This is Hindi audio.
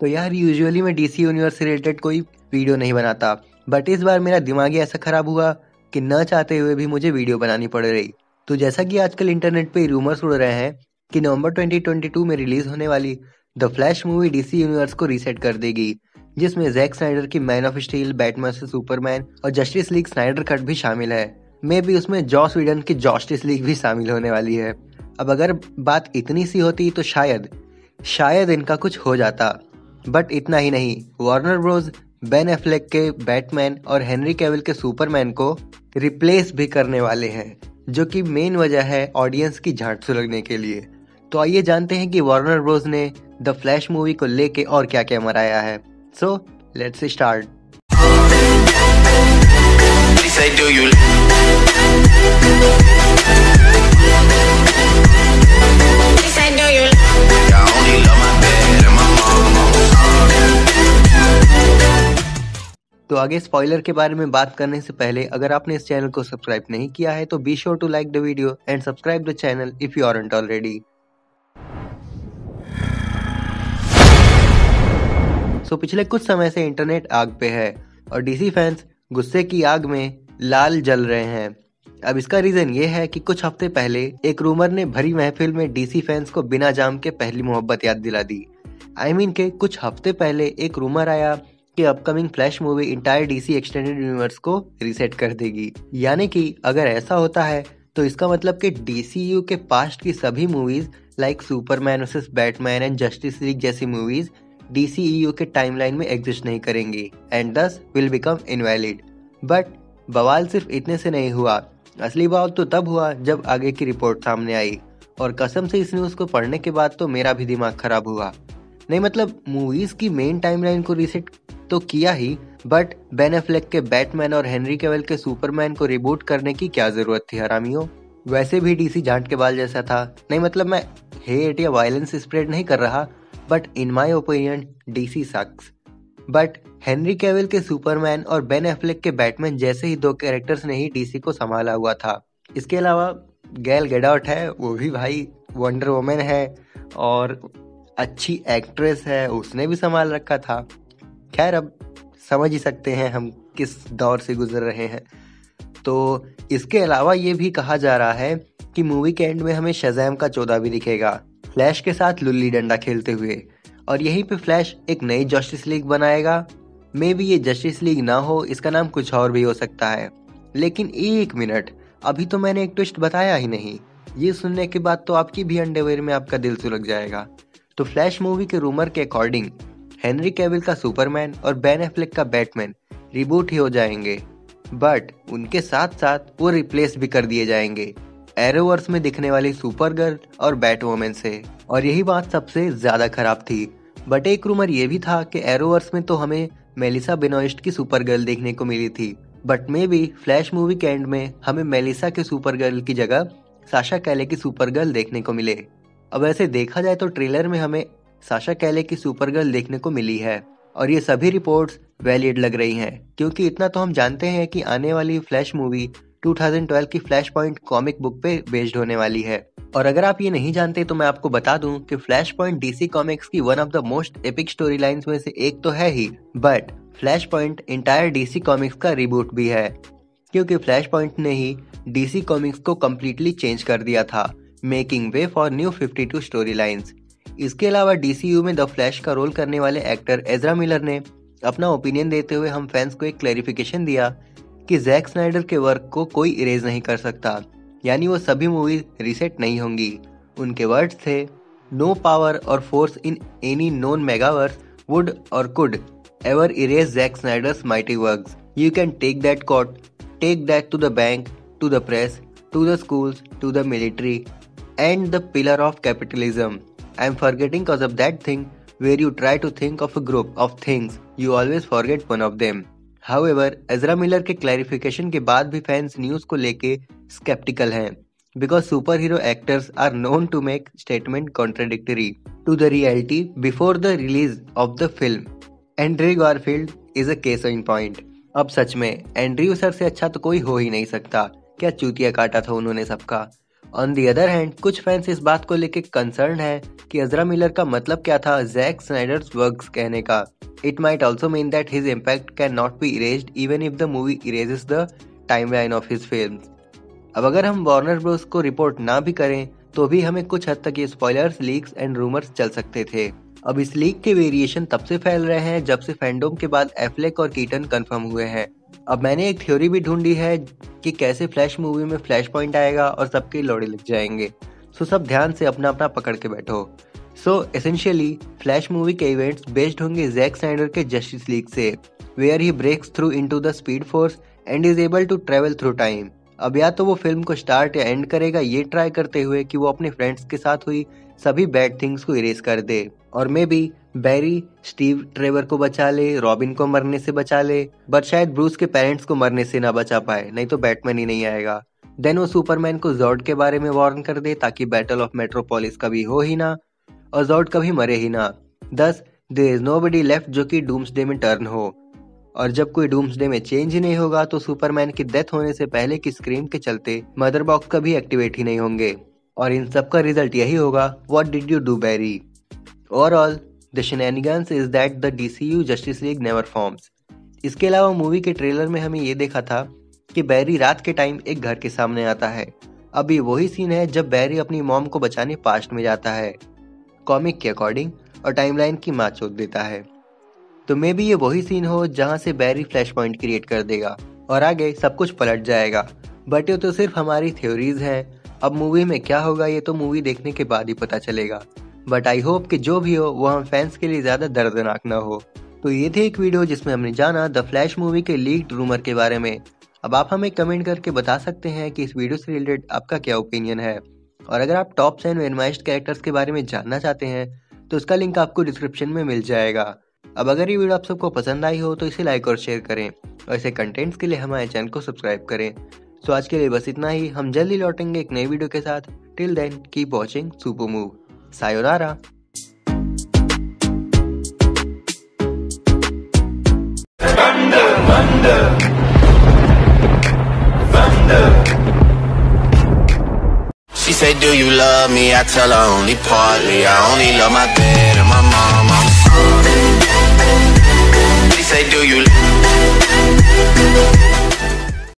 तो यार यूजुअली मैं डीसी यूनिवर्स से रिलेटेड कोई वीडियो नहीं बनाता, बट इस बार मेरा दिमाग ही ऐसा खराब हुआ कि न चाहते हुए भी मुझे वीडियो बनानी पड़ रही। तो जैसा कि आजकल इंटरनेट पे रूमर्स उड़ रहे हैं कि नवंबर 2022 में रिलीज होने वाली the flash movie DC universe को रीसेट कर देगी, जिसमें जैक स्नाइडर की मैन ऑफ स्टील, बैटमैन से सुपरमैन और जस्टिस लीग स्नाइडर कट भी शामिल है। मे भी उसमें जॉस व्हीडन की जस्टिस लीग भी शामिल होने वाली है। अब अगर बात इतनी सी होती तो शायद इनका कुछ हो जाता, बट इतना ही नहीं, वार्नर ब्रोस बेन एफ्लेक के बैटमैन और हेनरी कैविल के सुपरमैन को रिप्लेस भी करने वाले हैं, जो कि मेन वजह है ऑडियंस की झांट सुलगने के लिए। तो आइए जानते हैं कि वार्नर ब्रोस ने द फ्लैश मूवी को लेके और क्या क्या मराया है। So let's start. तो आगे स्पॉइलर के बारे में बात करने से पहले अगर आपने इस चैनल को सब्सक्राइब नहीं किया है तो be sure to like the video and subscribe the channel if you aren't already. So पिछले कुछ समय से इंटरनेट आग पे है और डीसी फैंस गुस्से की आग में लाल जल रहे हैं। अब इसका रीजन ये है कि कुछ हफ्ते पहले एक रूमर ने भरी महफिल में डीसी फैंस को बिना जाम के पहली मोहब्बत याद दिला दी। आई मीन के कुछ हफ्ते पहले एक रूमर आया कि upcoming flash movie entire DC extended universe को रीसेट कर देगी। यानी कि अगर ऐसा होता है तो इसका मतलब कि डीसीयू के पास्ट की सभी movies like Superman versus Batman and justice league जैसी मूवीज डीसीयू के टाइमलाइन में एग्जिस्ट नहीं करेंगी एंड दस विल बिकम इनवैलिड। बट बवाल सिर्फ इतने से नहीं हुआ, असली बवाल तो तब हुआ जब आगे की रिपोर्ट सामने आई, और कसम से इस न्यूज को पढ़ने के बाद तो मेरा भी दिमाग खराब हुआ। नहीं मतलब मूवीज की मेन टाइमलाइन को रीसेट तो किया ही, बट बेन एफ्लेक के बैटमैन और हेनरी कैविल के सुपरमैन को रिबूट करने की क्या जरूरत थी हरामियों। वैसे भी डीसी जांट के बाल जैसा था। नहीं मतलब मैं हेट या वायलेंस स्प्रेड नहीं कर रहा, but in my opinion DC sucks. But Henry Cavill के सुपरमैन और बेन एफ्लेक के बैटमैन जैसे ही दो कैरेक्टर्स ने ही डीसी को संभाला हुआ था। इसके अलावा गैल गैडोट है, वो भी भाई वंडर वुमन है और अच्छी एक्ट्रेस है, उसने भी संभाल रखा था। खैर अब समझ ही सकते हैं हम किस दौर से गुजर रहे हैं। तो इसके अलावा ये भी कहा जा रहा है कि मूवी के एंड में हमें शज़ैम का चौदा भी दिखेगा, फ्लैश के साथ लुल्ली डंडा खेलते हुए, और यहीं पे फ्लैश एक नई जस्टिस लीग बनाएगा। मे बी ये जस्टिस लीग ना हो, इसका नाम कुछ और भी हो सकता है। लेकिन एक मिनट, अभी तो मैंने एक ट्विस्ट बताया ही नहीं। ये सुनने के बाद तो आपकी भी अंडरवेयर में आपका दिल सुलग जाएगा। तो फ्लैश मूवी के रूमर के अकॉर्डिंग हेनरी कैविल का सुपरमैन और बेन एफ्लेक का बैटमैन रिबूट ही हो जाएंगे, बट उनके साथ साथ वो रिप्लेस भी कर दिए जाएंगे एरोवर्स में दिखने वाली सुपरगर्ल और बैटवुमन से। और यही बात सबसे ज्यादा खराब थी। बट एक रूमर ये भी था कि एरोवर्स में तो हमें मेलिसा बेनोइस्ट की सुपरगर्ल देखने को मिली थी, but may be flash movie के एंड में हमें मेलिसा के सुपरगर्ल की जगह साशा कैले की सुपरगर्ल देखने को मिले। अब ऐसे देखा जाए तो ट्रेलर में हमें साशा कैले की सुपरगर्ल देखने को मिली है, और ये सभी रिपोर्ट्स वैलिड लग रही हैं, क्योंकि इतना तो हम जानते हैं कि आने वाली फ्लैश मूवी 2012 की फ्लैश पॉइंट कॉमिक बुक पे बेस्ड होने वाली है। और अगर आप ये नहीं जानते तो मैं आपको बता दूं कि फ्लैश पॉइंट डीसी कॉमिक्स की one of the most epic story lines में से एक तो है ही, but Flashpoint entire DC Comics का रिबूट भी है, क्योंकि फ्लैश पॉइंट ने ही डीसी कॉमिक्स को कम्प्लीटली चेंज कर दिया था, making way for new 52 story lines. इसके अलावा डीसीयू में द फ्लैश का रोल करने वाले एक्टर एजरा मिलर ने अपना ओपिनियन देते हुए हम फैंस को एक क्लैरिफिकेशन दिया कि जैक स्नाइडर के वर्क को कोई इरेज नहीं कर सकता, यानी वो सभी मूवीज रीसेट नहीं होंगी। उनके वर्ड्स थे, no power or force in any known megaverse would or could ever erase Zack Snyder's mighty works. You can take that quote, take that to the bank, to the press, to the schools, to the military and the pillar of capitalism. I am forgetting cause of that thing where you try to think of a group of things, you always forget one of them. However, Ezra Miller के क्लैरिफिकेशन के बाद भी फैंस न्यूज को लेके स्केप्टिकल हैं, because superhero actors are known to make statement contradictory to the reality before the release of the film. Andrew Garfield is a case in point. अब सच में एंड्रयू सर से अच्छा तो कोई हो ही नहीं सकता। क्या चूतिया काटा था उन्होंने सबका। ऑन दी अदर हैंड कुछ फैंस इस बात को लेकर कंसर्न है कि अज़रा मिलर का मतलब क्या था जैक स्नाइडर्स वर्क्स कहने का। It might also mean that his impact can not be erased even if the movie erases the timeline of his films. अब अगर हम वार्नर ब्रोस को रिपोर्ट ना भी करें तो भी हमें कुछ हद तक ये स्पॉयलर्स, लीक्स एंड रूमर्स चल सकते थे। अब इस लीक के वेरिएशन तब से फैल रहे हैं जब से फैंडोम के बाद एफ्लेक और कीटन कंफर्म हुए हैं। अब मैंने एक थ्योरी भी ढूंढी है कि कैसे फ्लैश मूवी में फ्लैश पॉइंट आएगा और सबके लोड़े लग जाएंगे। सो सब ध्यान से अपना अपना पकड़ के बैठो। सो एसेंशियली फ्लैश मूवी के इवेंट्स बेस्ड होंगे जैक स्नाइडर के जस्टिस लीग से, where he breaks through into the Speed Force and is able to travel through time. अब या तो वो फिल्म को स्टार्ट या एंड करेगा ये ट्राई करते हुए कि वो अपने फ्रेंड्स के साथ हुई सभी बैड थिंग्स को इरेज कर दे, और maybe Barry Steve Trevor को बचा ले, रॉबिन को मरने से बचा ले, बट शायद ब्रूस के पेरेंट्स को मरने से ना बचा पाए, नहीं तो बैटमैन ही नहीं आएगा। देन वो सुपरमैन को जॉर्ड के बारे में वार्न कर दे ताकि बैटल ऑफ मेट्रोपोलिस कभी हो ही ना और जॉर्ड कभी मरे ही ना। दस देयर इज नोबडी लेफ्ट जो कि डूम्सडे में टर्न हो, और जब कोई डूम्सडे में चेंज ही नहीं होगा तो सुपरमैन की डेथ होने से पहले की स्क्रीम के चलते मदर बॉक्स कभी एक्टिवेट ही नहीं होंगे, और इन सब का रिजल्ट यही होगा what did you do Barry. Overall the shenanigans is that the DCU Justice League never forms. इसके अलावा मूवी के ट्रेलर में हमें ये देखा था कि बैरी रात के टाइम एक घर के सामने आता है। अब ये वही सीन है जब बैरी अपनी मॉम को बचाने पास्ट में जाता है कॉमिक के अकॉर्डिंग और टाइमलाइन की माँ चोद देता है। तो मे बी ये वही सीन हो जहाँ से बैरी फ्लैश पॉइंट क्रिएट कर देगा और आगे सब कुछ पलट जाएगा, बट ये तो सिर्फ हमारी थ्योरीज हैं। अब मूवी में क्या होगा ये तो मूवी देखने के बाद ही पता चलेगा, बट आई होप कि जो भी हो वो हम फैंस के लिए ज्यादा दर्दनाक ना हो। तो ये थी एक वीडियो जिसमें हमने जाना द फ्लैश मूवी के लीक्ड रूमर के बारे में। अब आप हमें कमेंट करके बता सकते हैं कि इस वीडियो से रिलेटेड आपका क्या ओपिनियन है, और अगर आप टॉप 10 एडमाइज्ड कैरेक्टर्स के बारे में जानना चाहते हैं तो उसका लिंक आपको डिस्क्रिप्शन में मिल जाएगा। अब अगर ये वीडियो आप सबको पसंद आई हो तो इसे लाइक और शेयर करें, और ऐसे कंटेंट्स के लिए हमारे चैनल को सब्सक्राइब करें। तो आज के लिए बस इतना ही, हम जल्दी लौटेंगे एक नई वीडियो के साथ। Till then keep watching Super Move. सायोनारा। She say, do you love me? I tell her only partly. I only love my bed and my mom. She say, do you